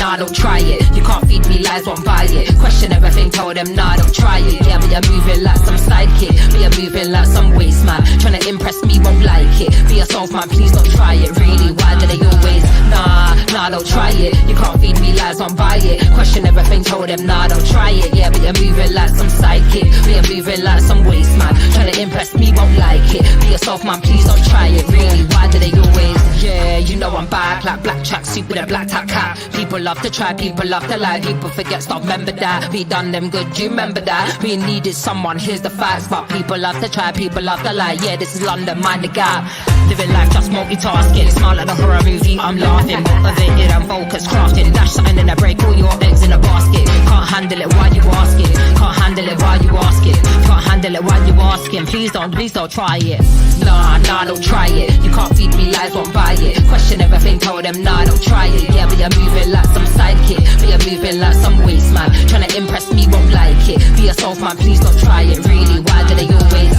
nah, don't try it. You can't feed me lies, won't buy it. Question everything, told them, nah, don't try it. Yeah, but you're moving like some sidekick. But you're moving like some waste man. Tryna impress me, won't like it. Be yourself, man, please don't try it. Really, why do they always? Nah, don't try it. You can't feed me lies, won't buy it. Question everything, told them, nah, don't try it. Yeah, but you're moving like some sidekick. But you're moving like some waste man. Tryna impress me, won't like it. Be yourself, man, please don't try it. Really, why do they always? Yeah, you know I'm back like black tracksuit with a black top cap. People love to try, people love to lie. People forget stuff, remember that. We done them good, you remember that. We needed someone, here's the facts. But people love to try, people love to lie. Yeah, this is London, mind the gap. Living life just multitasking. Smile like a horror movie, I'm laughing. Motivated and focused, crafting. Dash something in a break, all your eggs in a basket. Can't handle it, why you asking? Can't handle it, why you asking? Can't handle it, why you asking? Please don't try it. Nah, don't try it. You can't feed me lies, won't buy it. Question everything, told them, nah, don't try it. Yeah, but you're moving like some sidekick. But you're moving like some waste man. Tryna impress me, won't like it. Be yourself, man, please don't try it. Really, why do they always?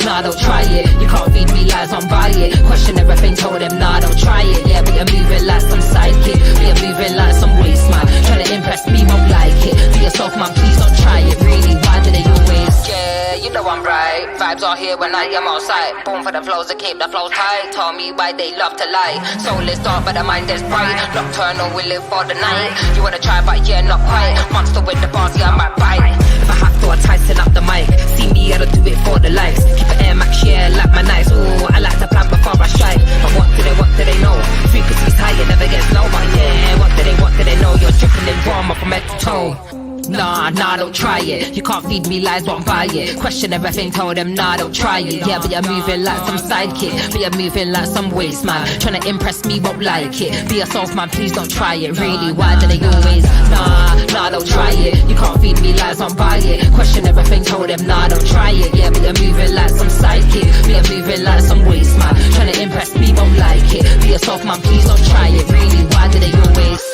Nah, don't try it. You can't feed me lies, won't buy it. Question everything, told them, nah, don't try it. Yeah, but you're moving like some sidekick. But you're moving like some waste man. Tryna impress me, won't like it. Be yourself, man, please don't try it. Really, why do they always? Yeah, you know I'm right. Vibes are here when I am outside. Born for the flows to keep the flows tight. Tell me why they love to lie. Soul is dark but the mind is bright. Nocturnal, we live for the night. You wanna try but yeah, not quite. Monster with the bars, yeah, I might bite. If I have to, I tighten up the mic. See me, I don't do it for the likes. Keep it Air Max, yeah, like my nights. Ooh, I like to plan before I strike. But what do they know? Frequency's high, it never gets low. But yeah, what do they know? You're dripping in drama from head to toe. Nah, don't try it. You can't feed me lies, won't buy it. Question everything, told them, nah, don't try it. Yeah, but you're moving like some sidekick. But you're moving like some waste man. Tryna impress me, won't like it. Be yourself, man, please don't try it. Really, why do they always? Nah, don't try it. You can't feed me lies, won't buy it. Question everything, told them, nah, don't try it. Yeah, but you're moving like some sidekick. But you're moving like some waste man. Tryna impress me, won't like it. Be yourself, man, please don't try it. Really, why do they always?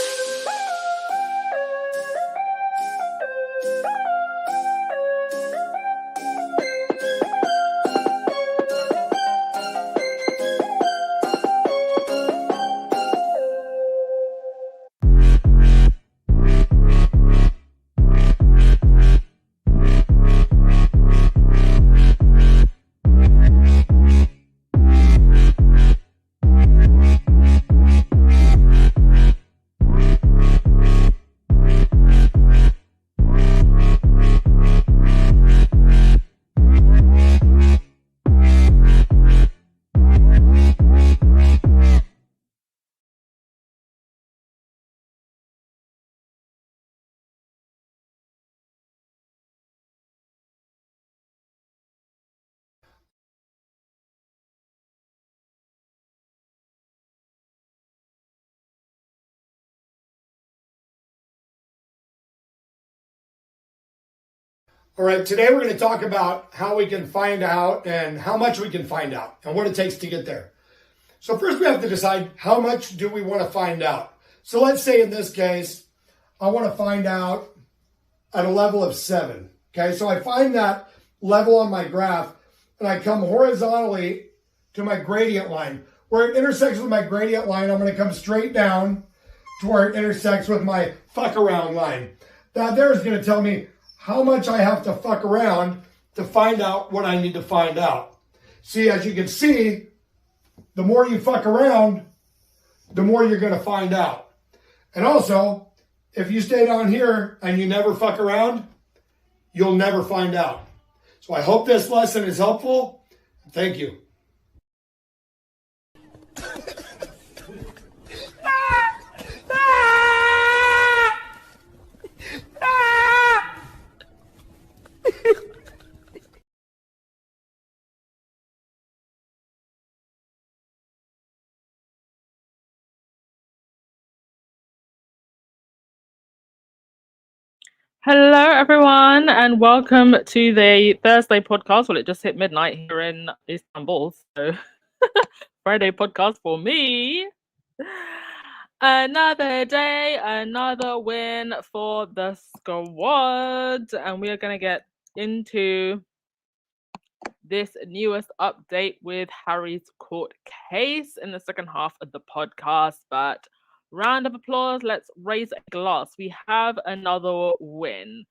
All right, today we're going to talk about how we can find out and how much we can find out and what it takes to get there. So first we have to decide how much do we want to find out. So let's say in this case, I want to find out at a level of 7. Okay, so I find that level on my graph and I come horizontally to my gradient line. Where it intersects with my gradient line, I'm going to come straight down to where it intersects with my fuck around line. That there is going to tell me how much I have to fuck around to find out what I need to find out. See, as you can see, the more you fuck around, the more you're going to find out. And also, if you stay down here and you never fuck around, you'll never find out. So I hope this lesson is helpful. Thank you. Hello, everyone, and welcome to the Thursday podcast. Well, it just hit midnight here in Istanbul, so Friday podcast for me. Another day, another win for the squad, and we are going to get into this newest update with Harry's court case in the second half of the podcast. But Round of applause. Let's raise a glass. We have another win.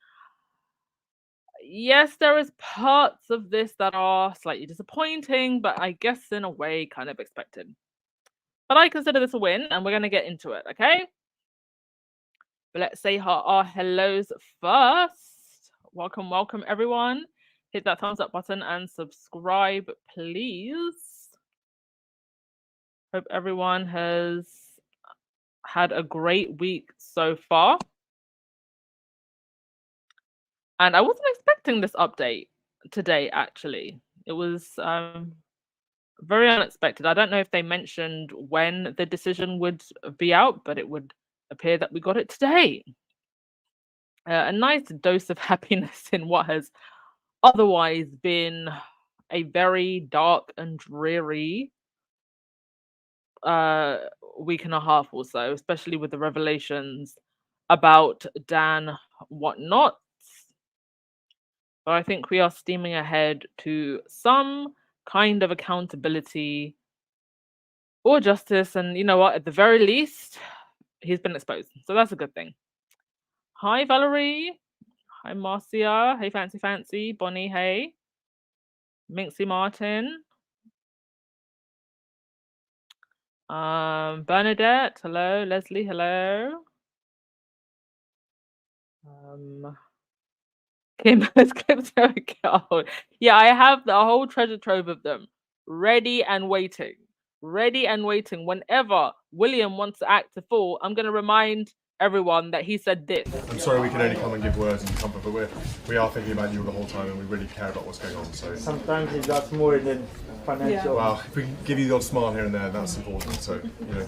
Yes, there is parts of this that are slightly disappointing, but I guess in a way kind of expected. But I consider this a win, and we're going to get into it, okay? But let's say our hellos first. Welcome, welcome, everyone. Hit that thumbs up button and subscribe, please. Hope everyone has had a great week so far. And I wasn't expecting this update today, actually. It was very unexpected. I don't know if they mentioned when the decision would be out, but it would appear that we got it today. A nice dose of happiness in what has otherwise been a very dark and dreary week and a half or so, especially with the revelations about Dan whatnot. But I think we are steaming ahead to some kind of accountability or justice. And you know what? At the very least, he's been exposed. So that's a good thing. Hi, Valerie. Hi, Marcia. Hey, Fancy Fancy. Bonnie, hey. Minxie Martin. Bernadette, hello. Leslie, hello. Kim has clips. Yeah, I have the whole treasure trove of them ready and waiting. Ready and waiting. Whenever William wants to act a fool, I'm going to remind everyone that he said this. I'm sorry we can only come and give words and comfort, but we are thinking about you the whole time and we really care about what's going on. So sometimes it's lots more than financial. Yeah. Well, if we can give you the odd smile here and there, that's important. So, you know.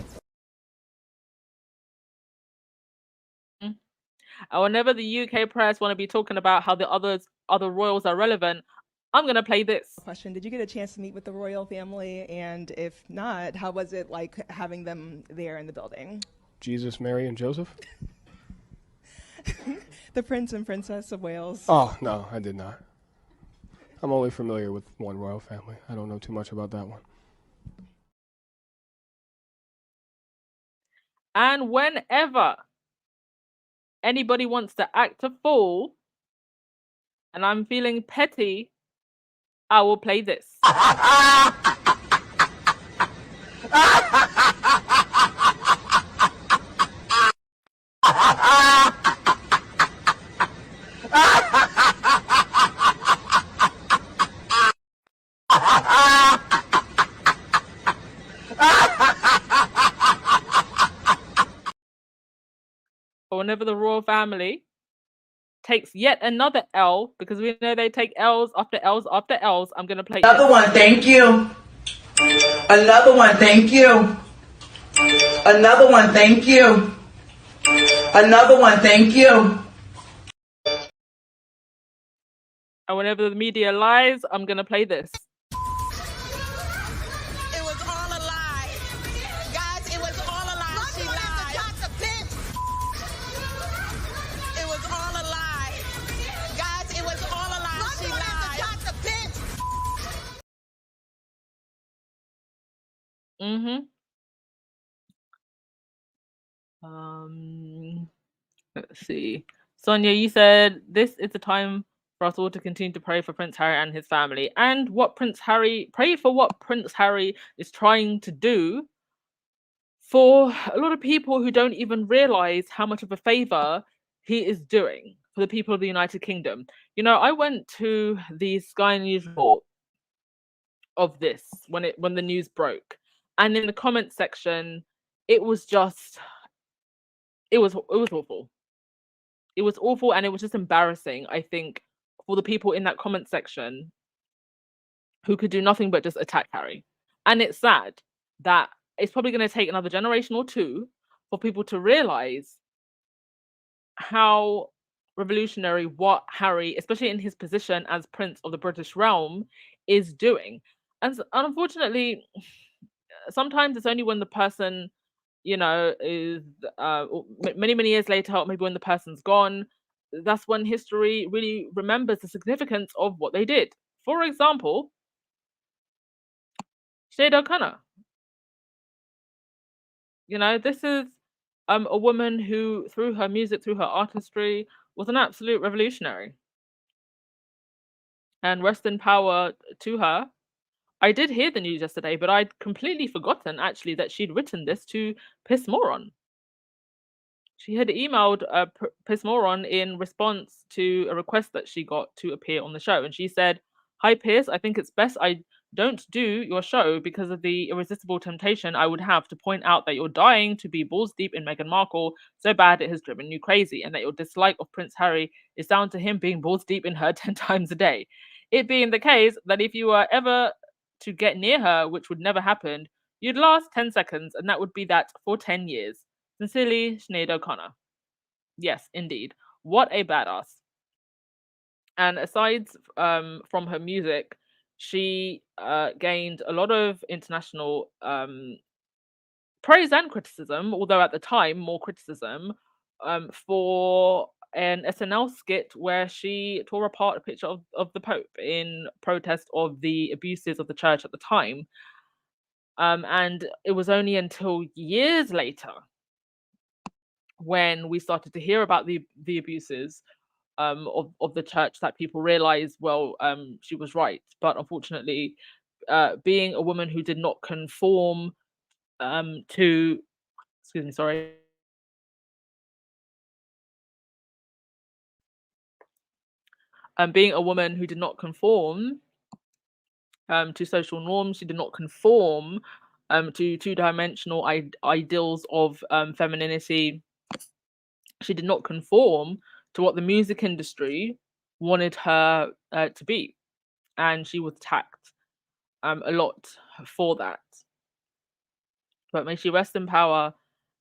And whenever the UK press want to be talking about how the other royals are relevant, I'm going to play this. Question: did you get a chance to meet with the royal family? And if not, how was it like having them there in the building? Jesus, Mary, and Joseph? The Prince and Princess of Wales. Oh, no, I did not. I'm only familiar with one royal family. I don't know too much about that one. And whenever anybody wants to act a fool and I'm feeling petty, I will play this. But whenever the royal family takes yet another L, because we know they take L's after L's after L's, I'm going to play another one, thank you. Another one, thank you. Another one, thank you. Another one, thank you. And whenever the media lies, I'm going to play this. It was all a lie. Guys, it was all a lie. She lied. It was all a lie. Guys, it was all a lie. She lied. Let's see. Sonia, you said this is the time for us all to continue to pray for Prince Harry and his family, and pray for what Prince Harry is trying to do for a lot of people who don't even realize how much of a favor he is doing for the people of the United Kingdom. You know, I went to the Sky News report of this when the news broke, and in the comment section, it was awful. It was awful, and it was just embarrassing, I think, for the people in that comment section who could do nothing but just attack Harry. And it's sad that it's probably going to take another generation or two for people to realize how revolutionary what Harry, especially in his position as Prince of the British Realm, is doing. And unfortunately, sometimes it's only when the person, you know, is many years later, or maybe when the person's gone, that's when history really remembers the significance of what they did. For example, Sinead O'Connor. You know, this is a woman who, through her music, through her artistry, was an absolute revolutionary. And rest in power to her. I did hear the news yesterday, but I'd completely forgotten actually that she'd written this to Piss Moron. She had emailed Piss Moron in response to a request that she got to appear on the show. And she said, "Hi, Piss, I think it's best I don't do your show because of the irresistible temptation I would have to point out that you're dying to be balls deep in Meghan Markle so bad it has driven you crazy, and that your dislike of Prince Harry is down to him being balls deep in her 10 times a day. It being the case that if you were ever to get near her, which would never happen, you'd last 10 seconds, and that would be that for 10 years. Sincerely, Sinead O'Connor." Yes, indeed. What a badass. And aside from her music, she gained a lot of international praise and criticism, although at the time more criticism, for an SNL skit where she tore apart a picture of the Pope in protest of the abuses of the church at the time. And it was only until years later when we started to hear about the abuses of the church that people realized, well, she was right. But unfortunately, being a woman who did not conform to, excuse me, sorry. Being a woman who did not conform to social norms, she did not conform to two-dimensional ideals of femininity. She did not conform to what the music industry wanted her to be, and she was attacked a lot for that. But may she rest in power.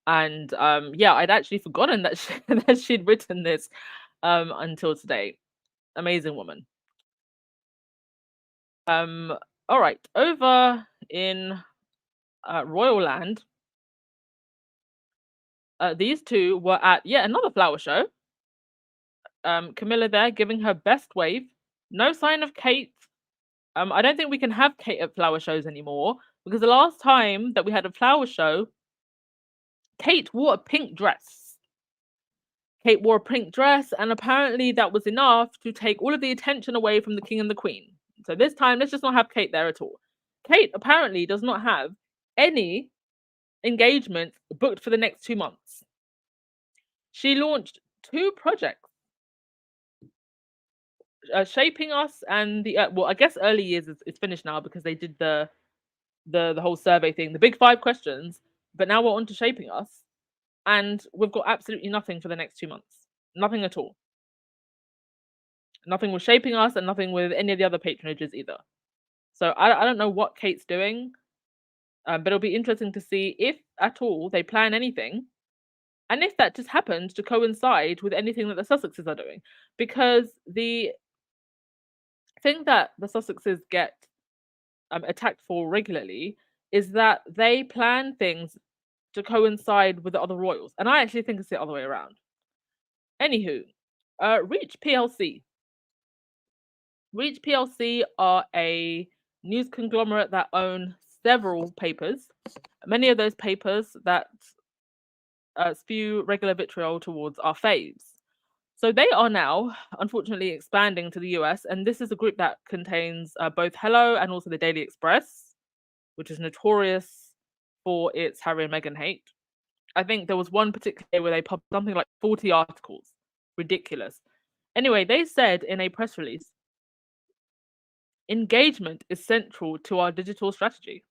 And yeah, I'd actually forgotten that that she'd written this until today. Amazing woman. All right, over in Royal Land, these two were at yet another flower show. Camilla there giving her best wave. No sign of Kate. I don't think we can have Kate at flower shows anymore, because the last time that we had a flower show, Kate wore a pink dress. Kate wore a pink dress, and apparently that was enough to take all of the attention away from the king and the queen. So this time, let's just not have Kate there at all. Kate apparently does not have any engagements booked for the next 2 months. She launched 2 projects, Shaping Us and the well, I guess Early Years is finished now because they did the whole survey thing, the big 5 questions. But now we're on to Shaping Us, and we've got absolutely nothing for the next 2 months. Nothing at all. Nothing with Shaping Us, and nothing with any of the other patronages either. So I don't know what Kate's doing, but it'll be interesting to see if at all they plan anything, and if that just happens to coincide with anything that the Sussexes are doing. Because the thing that the Sussexes get attacked for regularly is that they plan things to coincide with the other royals, and I actually think it's the other way around. Anywho, Reach PLC. Reach PLC are a news conglomerate that own several papers. Many of those papers that spew regular vitriol towards our faves. So they are now, unfortunately, expanding to the US, and this is a group that contains both Hello and also the Daily Express, which is notorious for its Harry and Meghan hate. I think there was one particular day where they published something like 40 articles. Ridiculous. Anyway, they said in a press release, engagement is central to our digital strategy.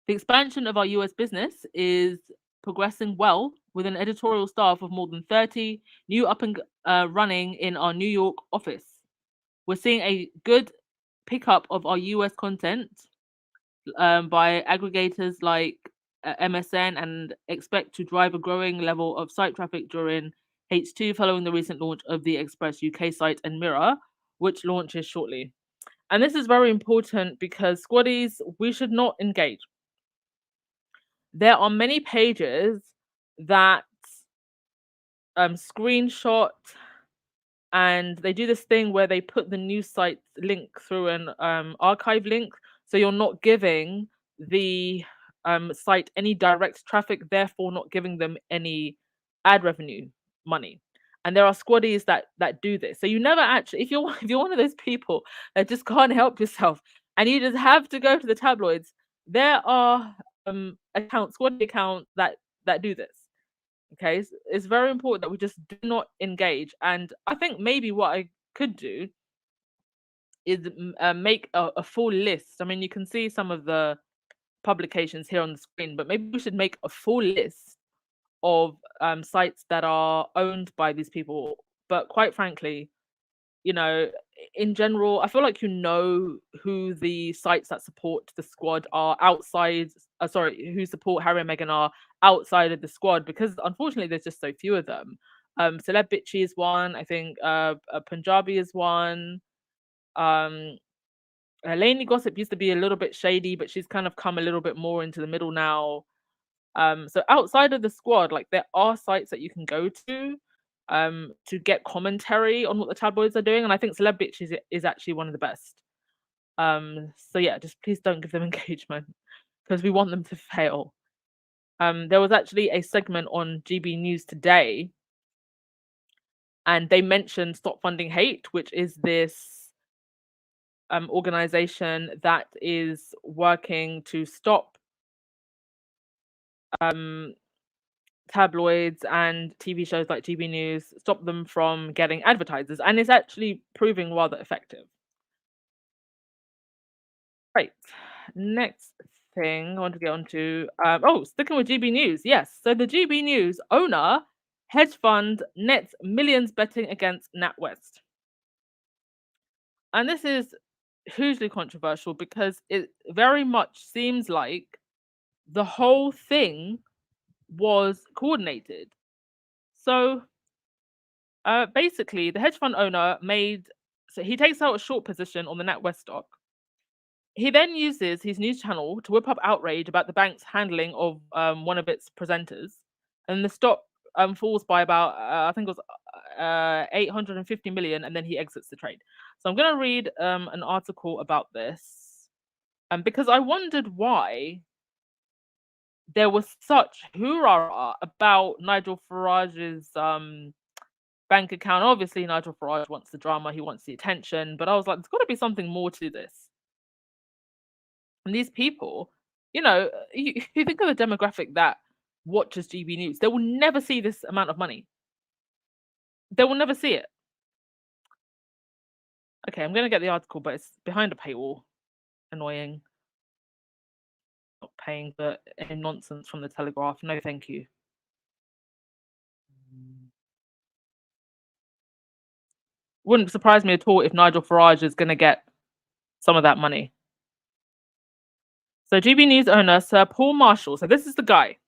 The expansion of our US business is progressing well, with an editorial staff of more than 30, new up and running in our New York office. We're seeing a good pickup of our US content by aggregators like MSN, and expect to drive a growing level of site traffic during H2 following the recent launch of the Express UK site and Mirror, which launches shortly. And this is very important because, squaddies, we should not engage. There are many pages that screenshot, and they do this thing where they put the news site link through an archive link, so you're not giving the cite any direct traffic, therefore not giving them any ad revenue money. And there are squaddies that do this. So you never actually, if you're if you're one of those people that just can't help yourself and you just have to go to the tabloids, there are squaddy accounts that do this. Okay, it's very important that we just do not engage. And I think maybe what I could do is make a full list. I mean, you can see some of the publications here on the screen, but maybe we should make a full list of sites that are owned by these people. But quite frankly, in general, I feel like who the sites that support the squad are outside. Who support Harry and Meghan are outside of the squad, because unfortunately there's just so few of them. Celeb Bitchy is one, I think. Punjabi is one. Lainey Gossip used to be a little bit shady, but she's kind of come a little bit more into the middle now. So outside of the squad, like, there are sites that you can go to get commentary on what the tabloids are doing, and I think Celeb Bitch is actually one of the best. So yeah, just please don't give them engagement, because we want them to fail. There was actually a segment on GB News today, and they mentioned Stop Funding Hate, which is this organization that is working to stop tabloids and TV shows like GB News, stop them from getting advertisers, and it's actually proving rather effective. Right, next thing I want to get on to, sticking with GB News, yes. So the GB News owner, hedge fund, nets millions betting against NatWest. And this is hugely controversial because it very much seems like the whole thing was coordinated. So basically, the hedge fund owner he takes out a short position on the NatWest stock. He then uses his news channel to whip up outrage about the bank's handling of one of its presenters, and the stock falls by about I think it was 850 million, and then he exits the trade. So I'm going to read an article about this, because I wondered why there was such hoorah about Nigel Farage's bank account. Obviously, Nigel Farage wants the drama, he wants the attention, but I was like, there's got to be something more to this. And these people, you think of the demographic that watches GB News, they will never see this amount of money. They will never see it. Okay, I'm going to get the article, but it's behind a paywall. Annoying. Not paying for any nonsense from the Telegraph. No, thank you. Wouldn't surprise me at all if Nigel Farage is going to get some of that money. So GB News owner Sir Paul Marshall. So this is the guy.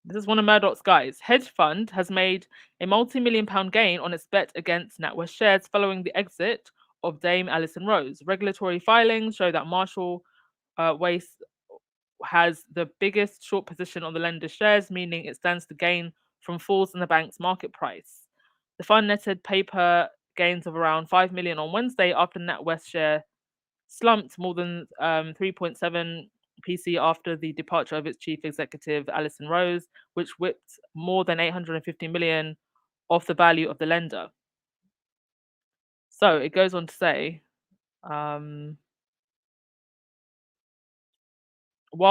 This is one of Murdoch's guys. Hedge fund has made a multi-million-pound gain on its bet against NatWest shares following the exit of Dame Alison Rose. Regulatory filings show that Marshall Wace has the biggest short position on the lender's shares, meaning it stands to gain from falls in the bank's market price. The fund netted paper gains of around 5 million on Wednesday after NatWest share slumped more than 3.7 PC after the departure of its chief executive, Alison Rose, which whipped more than 850 million off the value of the lender. So it goes on to say, while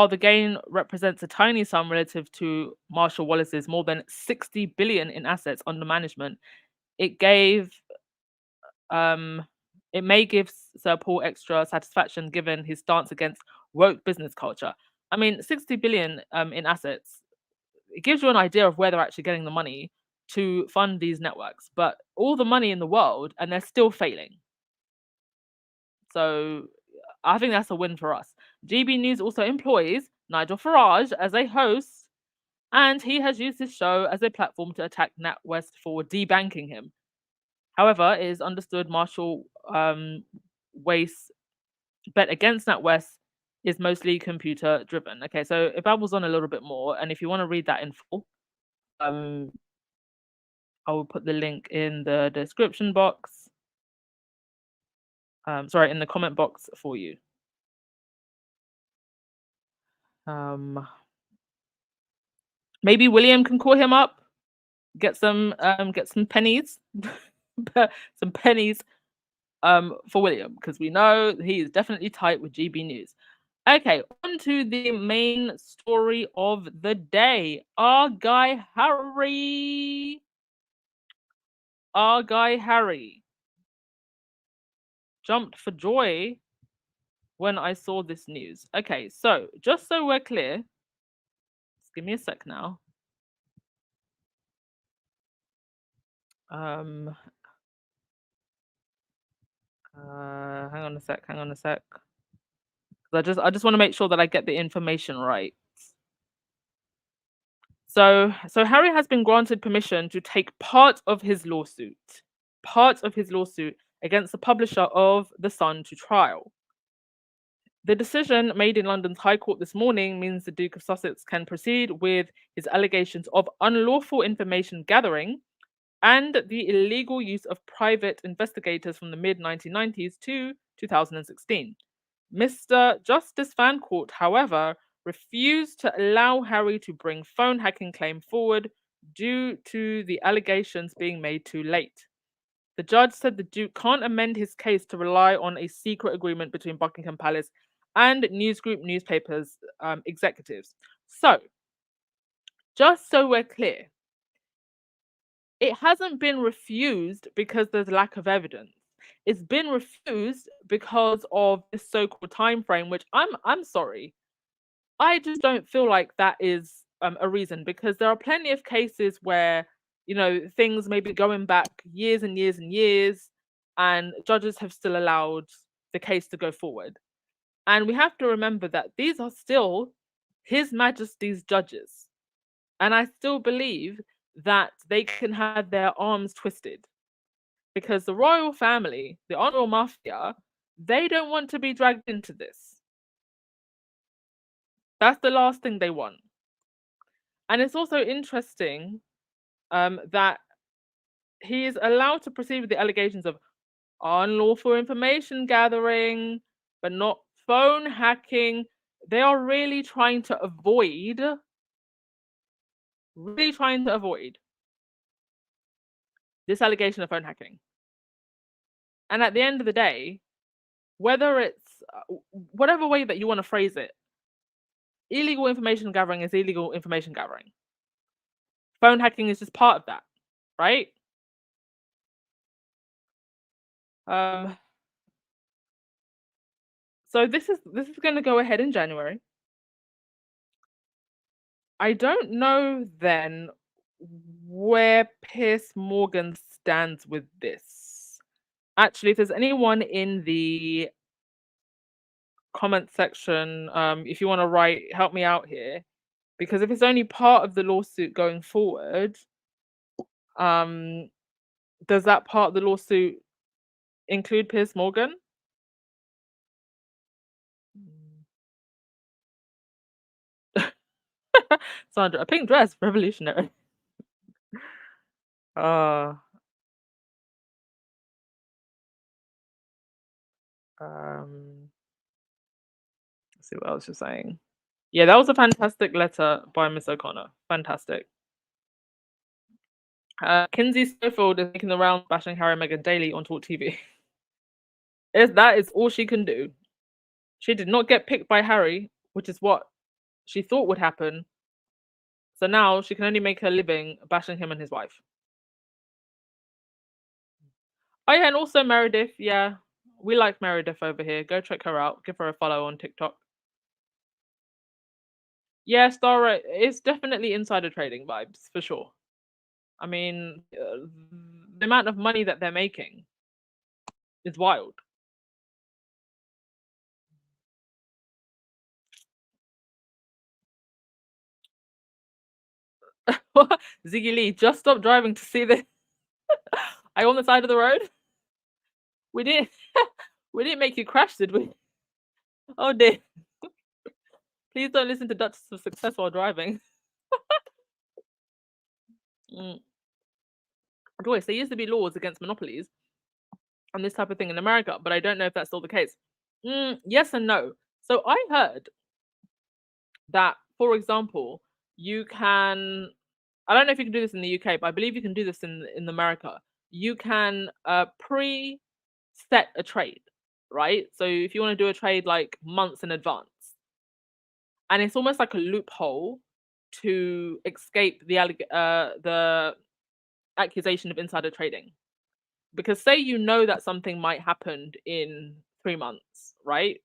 the gain represents a tiny sum relative to Marshall Wallace's more than 60 billion in assets under management, it may give Sir Paul extra satisfaction given his stance against woke business culture. I mean, 60 billion in assets, it gives you an idea of where they're actually getting the money to fund these networks, but all the money in the world and they're still failing. So I think that's a win for us. GB News also employs Nigel Farage as a host, and he has used his show as a platform to attack NatWest for debanking him. However, it is understood Marshall Wace bet against NatWest is mostly computer driven. Okay, so it babbles on a little bit more, and if you want to read that in full, I will put the link in the description box. In the comment box for you. Maybe William can call him up, get some pennies, some pennies for William, because we know he is definitely tight with GB News. Okay, on to the main story of the day. Our guy Harry jumped for joy when I saw this news. Okay, so just so we're clear, just give me a sec now. Hang on a sec. I just want to make sure that I get the information right. So Harry has been granted permission to take part of his lawsuit against the publisher of The Sun to trial. The decision made in London's High Court this morning means the Duke of Sussex can proceed with his allegations of unlawful information gathering and the illegal use of private investigators from the mid-1990s to 2016. Mr. Justice Fancourt, however, refused to allow Harry to bring phone hacking claim forward due to the allegations being made too late. The judge said the Duke can't amend his case to rely on a secret agreement between Buckingham Palace and News Group newspapers executives. So, just so we're clear, it hasn't been refused because there's lack of evidence. It's been refused because of this so-called time frame, which I'm sorry, I just don't feel like that is a reason, because there are plenty of cases where things may be going back years and years and years, and judges have still allowed the case to go forward. And we have to remember that these are still His Majesty's judges, and I still believe that they can have their arms twisted, because the royal family, the honourable mafia, they don't want to be dragged into this. That's the last thing they want. And it's also interesting that he is allowed to proceed with the allegations of unlawful information gathering, but not phone hacking. They are really trying to avoid this allegation of phone hacking. And at the end of the day, whether it's whatever way that you want to phrase it, illegal information gathering is illegal information gathering. Phone hacking is just part of that, right? So this is going to go ahead in January. I don't know then where Piers Morgan stands with this. Actually, if there's anyone in the comment section, if you want to help me out here, because if it's only part of the lawsuit going forward, does that part of the lawsuit include Piers Morgan? Sandra, a pink dress, revolutionary. Let's see what else you're saying. Yeah, that was a fantastic letter by Miss O'Connor. Fantastic. Kinsey Schofield is making the rounds bashing Harry and Meghan daily on Talk TV. That is all she can do. She did not get picked by Harry, which is what she thought would happen. So now she can only make her living bashing him and his wife. Oh yeah, and also Meredith. Yeah, we like Meredith over here. Go check her out. Give her a follow on TikTok. Yeah, Stara, it's definitely insider trading vibes, for sure. I mean, the amount of money that they're making is wild. Ziggy Lee, just stop driving to see this. Are you on the side of the road? We didn't make you crash, did we? Oh dear. Please don't listen to Duchess of Success while driving. Joyce, there used to be laws against monopolies and this type of thing in America, but I don't know if that's still the case. Yes and no. So I heard that, for example, you can, I don't know if you can do this in the UK, but I believe you can do this in America. You can pre-set a trade, right? So if you want to do a trade like months in advance, and it's almost like a loophole to escape the accusation of insider trading. Because say you know that something might happen in 3 months, right?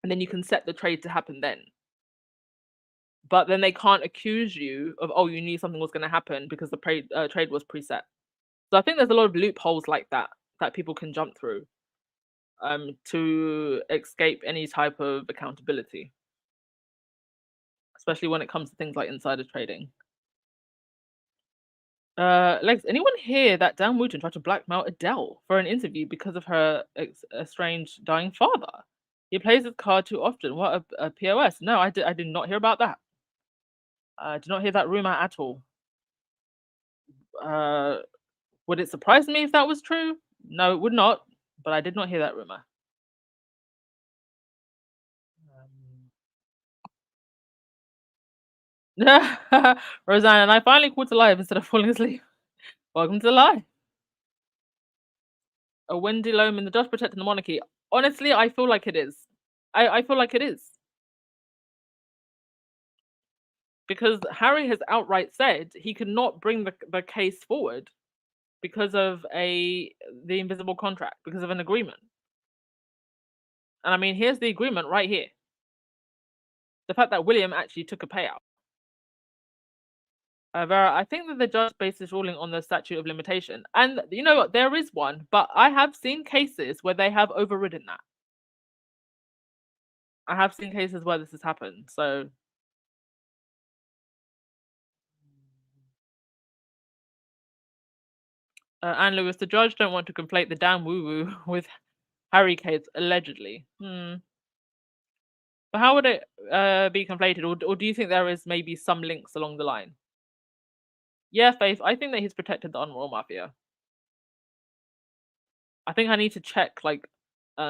And then you can set the trade to happen then. But then they can't accuse you of, oh, you knew something was going to happen because the trade was preset. So I think there's a lot of loopholes like that people can jump through to escape any type of accountability, especially when it comes to things like insider trading. Lex, anyone hear that Dan Wooten tried to blackmail Adele for an interview because of her estranged dying father? He plays his card too often. What a POS. No, I did not hear about that. I did not hear that rumor at all. Would it surprise me if that was true? No, it would not, but I did not hear that rumor. Roseanne, and I finally caught alive instead of falling asleep. Welcome to the lie. A Wendy Loam in the Judge protecting the monarchy. Honestly, I feel like it is. I feel like it is. Because Harry has outright said he could not bring the case forward because of the invisible contract, because of an agreement. And I mean, here's the agreement right here. The fact that William actually took a payout. Vera, I think that the judge based his ruling on the statute of limitation. And you know what? There is one, but I have seen cases where they have overridden that. I have seen cases where this has happened. So Anne Lewis, the judge don't want to conflate the damn woo-woo with Harry case, allegedly. But how would it be conflated? Or do you think there is maybe some links along the line? Yeah, Faith, I think that he's protected the Unroyal Mafia. I think I need to check like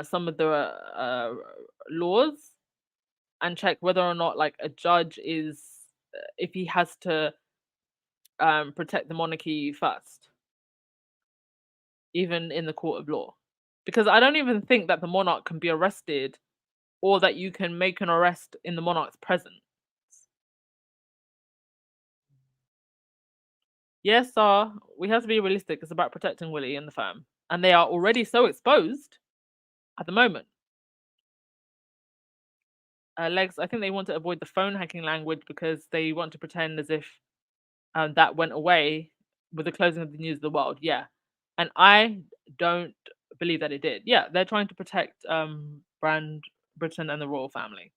some of the laws and check whether or not like a judge is, if he has to protect the monarchy first, even in the court of law. Because I don't even think that the monarch can be arrested or that you can make an arrest in the monarch's presence. Yes, sir, we have to be realistic. It's about protecting Willie and the firm. And they are already so exposed at the moment. Legs, I think they want to avoid the phone hacking language because they want to pretend as if that went away with the closing of the News of the World. Yeah. And I don't believe that it did. Yeah, they're trying to protect Brand Britain and the royal family.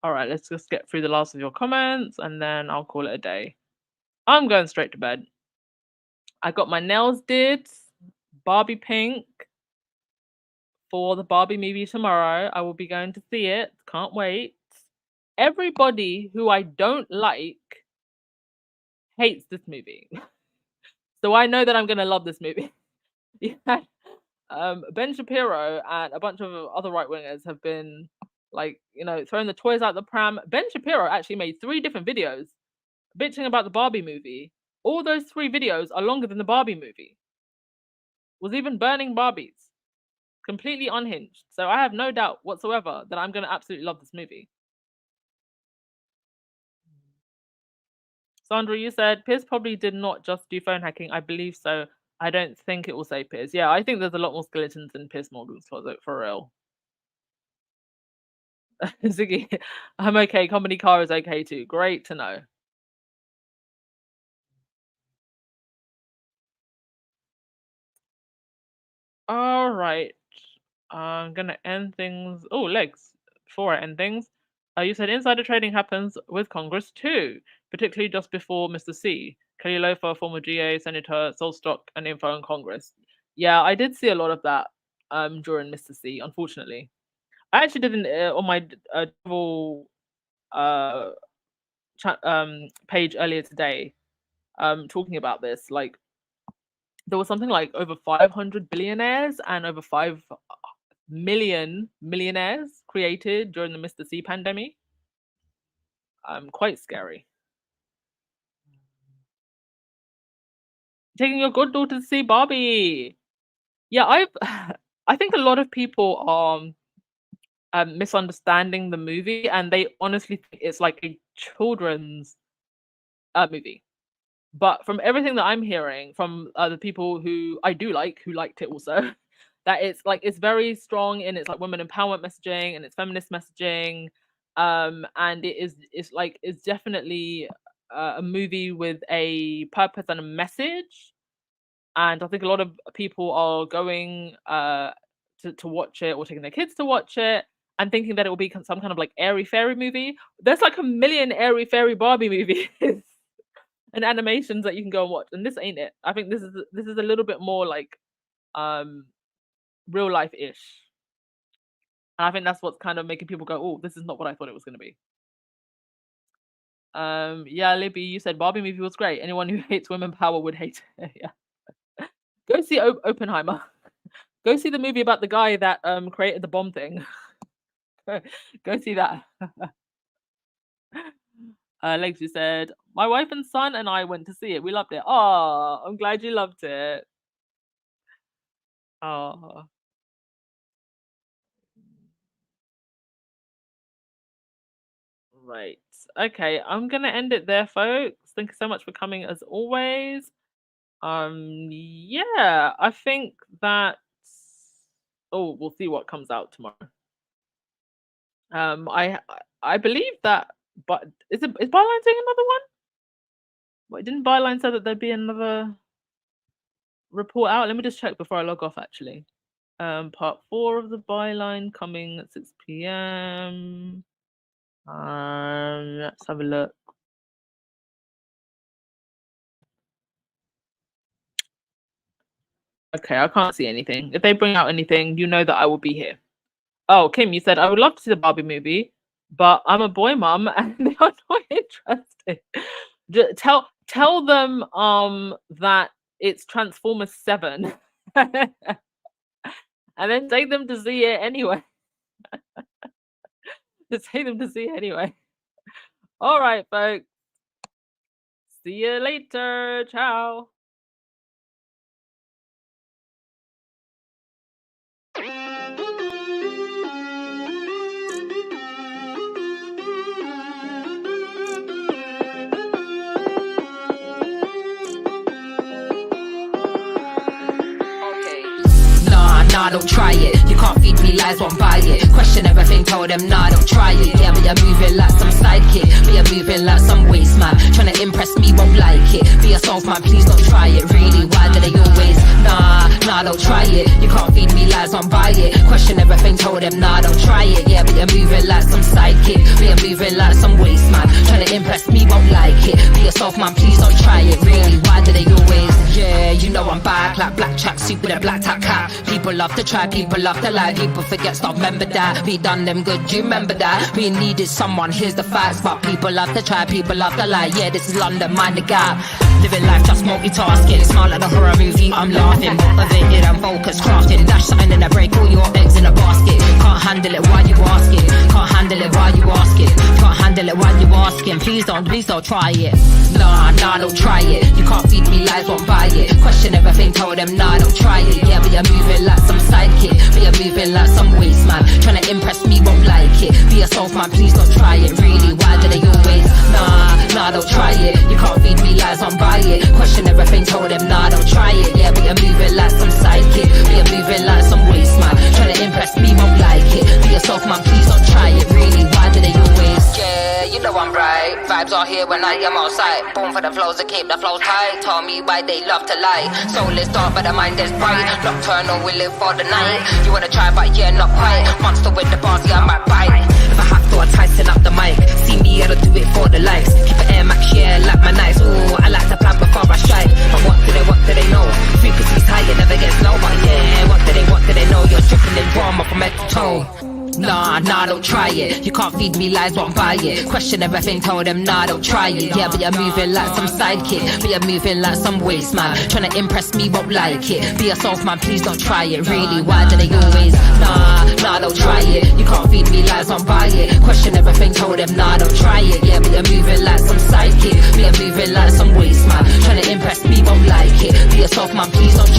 All right, let's just get through the last of your comments and then I'll call it a day. I'm going straight to bed. I got my nails did, Barbie pink for the Barbie movie tomorrow. I will be going to see it. Can't wait. Everybody who I don't like hates this movie. So I know that I'm going to love this movie. Yeah. Ben Shapiro and a bunch of other right-wingers have been like, throwing the toys out the pram. Ben Shapiro actually made 3 different videos bitching about the Barbie movie. All those 3 videos are longer than the Barbie movie. Was even burning Barbies. Completely unhinged. So I have no doubt whatsoever that I'm going to absolutely love this movie. Sandra, you said Piers probably did not just do phone hacking. I believe so. I don't think it will say Piers. Yeah, I think there's a lot more skeletons in Piers Morgan's closet, for real. Ziggy, I'm okay. Company car is okay too. Great to know. All right. I'm gonna end things. Oh, Legs. Before I end things, you said insider trading happens with Congress too, particularly just before Mr. C. Kelly Loeffler, former GA senator, sold stock and info in Congress. Yeah, I did see a lot of that during Mr. C. Unfortunately, I actually did on my travel page earlier today, talking about this. Like, there was something like over 500 billionaires and over millionaires created during the Mr. C pandemic. Quite scary. Taking your goddaughter to see Barbie. Yeah, I think a lot of people are misunderstanding the movie, and they honestly think it's like a children's movie. But from everything that I'm hearing from the people who I do like, who liked it also, that it's very strong in its like women empowerment messaging and its feminist messaging, and it's definitely a movie with a purpose and a message. And I think a lot of people are going to watch it, or taking their kids to watch it, and thinking that it will be some kind of like airy fairy movie. There's like a million airy fairy Barbie movies and animations that you can go and watch, and this ain't it. I think this is a little bit more like real life ish, and I think that's what's kind of making people go, "Oh, this is not what I thought it was going to be." Yeah, Libby, you said Barbie movie was great. Anyone who hates women power would hate it. Yeah. Go see Oppenheimer. Go see the movie about the guy that created the bomb thing. Go see that. Lexi said, my wife and son and I went to see it. We loved it. Oh, I'm glad you loved it. Oh. Right. Okay, I'm gonna end it there, folks. Thank you so much for coming as always. Yeah, I think that we'll see what comes out tomorrow. I believe that, but is Byline saying another one? Wait, didn't Byline say that there'd be another report out? Let me just check before I log off actually. Part 4 of the Byline coming at 6 p.m. Let's have a look. Okay, I can't see anything. If they bring out anything, you know that I will be here. Oh, Kim, you said I would love to see the Barbie movie, but I'm a boy mum and they are not interested. Tell them that it's Transformers 7, and then take them to see it anyway. Just take them to see it anyway. All right, folks. See you later. Ciao. Nah, don't try it. You can't feed me lies, won't buy it. Question everything, told them, nah, don't try it. Yeah, but you're moving like some sidekick. But you're moving like some waste man. Trying to impress me, won't like it. Be yourself, man, please don't try it. Really, why do they always? Nah, don't try it. You can't feed me lies, won't buy it. Question everything, told them, nah, don't try it. Yeah, but you're moving like some sidekick. But you're moving like some waste man. Trying to impress me, won't like it. Be yourself, man, please don't try it. Really, why do they always? Yeah, you know I'm back like black tracksuit with a black top cap. People love to try, people love to lie. People forget stuff, remember that. We done them good, you remember that. We needed someone, here's the facts. But people love to try, people love to lie. Yeah, this is London, mind the gap. Living life just multitasking. Smile like a horror movie, I'm laughing. Motivated and focused, crafting. Dash something in a break, all your eggs in a basket. Can't handle it, why you asking? Can't handle it, why you asking? Can't handle it, why you asking? Please don't try it. Nah, don't try it. You can't feed me lies, won't buy it. Question everything, told them, nah, don't try it. Yeah, but you're moving like some sidekick. But you're moving like some waste man. Trying to impress me, won't like it. Be yourself, man, please don't try it. Really, why do they always? Nah, don't try it. You can't feed me lies, won't buy it. Question everything, told them, nah, don't try it. Yeah, but you're moving like some sidekick. But you're moving like some waste man. Trying to impress me, won't like it. Be yourself, man, please don't try it. Really, why do they always? Yeah, you know I'm right. Vibes are here when I am outside. Born for the flows to keep the flows tight. Tell me why they love to lie. Soul is dark but the mind is bright. Nocturnal, we live for the night. You wanna try but yeah, not quite. Monster with the bars, yeah, I might bite. If I have to, I tighten up the mic. See me, I don't do it for the likes. Keep it air max, yeah, like my nights. Ooh, I like to plan before I strike. But what do they know? Frequency's high, it never gets low. But yeah, what do they know? You're dripping in drama from head to toe. Nah, don't try it. You can't feed me lies, won't buy it. Question everything, tell them nah, don't try it. Yeah, but you're moving like some sidekick, but you're moving like some waste man. Tryna impress me, won't like it. Be yourself, man, please don't try it. Really, why do they always nah, don't try it. You can't feed me lies, won't buy it. Question everything, tell them nah, don't try it. Yeah, but you're moving like some sidekick, but you're moving like some waste man. Tryna impress me, won't like it. Be yourself, man, please don't